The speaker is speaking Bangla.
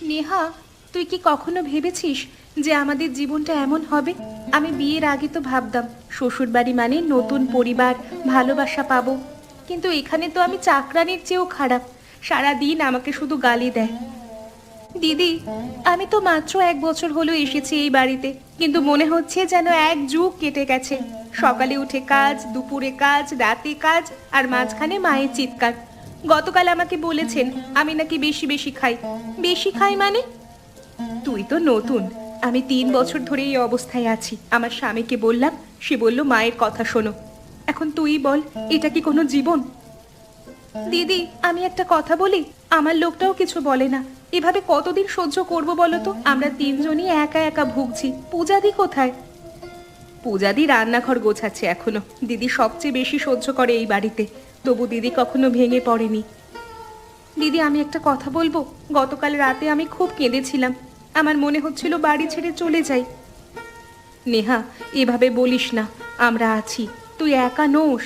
নেহা, তুই কি কখনো ভেবেছিস যে আমাদের জীবনটা এমন হবে? আমি বিয়ের আগে তো ভাবতাম শ্বশুরবাড়ি মানে নতুন পরিবার, ভালোবাসা পাবো। কিন্তু এখানে তো আমি চাকরানির চেয়েও খারাপ। সারা দিন আমাকে শুধু গালি দেয়। দিদি, আমি তো মাত্র 1 বছর হলো এসেছি এই বাড়িতে, কিন্তু মনে হচ্ছে যেন এক যুগ কেটে গেছে। সকালে উঠে কাজ, দুপুরে কাজ, রাতে কাজ, আর মাঝখানে মায়ের চিৎকার। গতকাল আমাকে বলেছেন আমি নাকি বেশি বেশি খাই। বেশি খাই মানে? তুই তো নতুন, আমি 3 বছর ধরে এই অবস্থায় আছি। আমার স্বামীকে বললাম, সে বলল মায়ের কথা শোনো। এখন তুই বল, এটা কি কোনো জীবন? দিদি, আমি একটা কথা বলি, আমার লোকটাও কিছু বলে না। এভাবে কতদিন সহ্য করব বলো তো? আমরা তিনজনই একা একা ভুগছি। পূজাদি কোথায়? পূজাদি রান্নাঘর গোছাচ্ছে এখনো। দিদি সবচেয়ে বেশি সহ্য করে এই বাড়িতে, তবু দিদি কখনো ভেঙে পড়েনি। দিদি, আমি একটা কথা বলবো? গতকাল রাতে আমি খুব কেঁদেছিলাম। আমার মনে হচ্ছিল বাড়ি ছেড়ে চলে যাই। নেহা, এভাবে বলিস না। আমরা আছি, তুই একা নোস।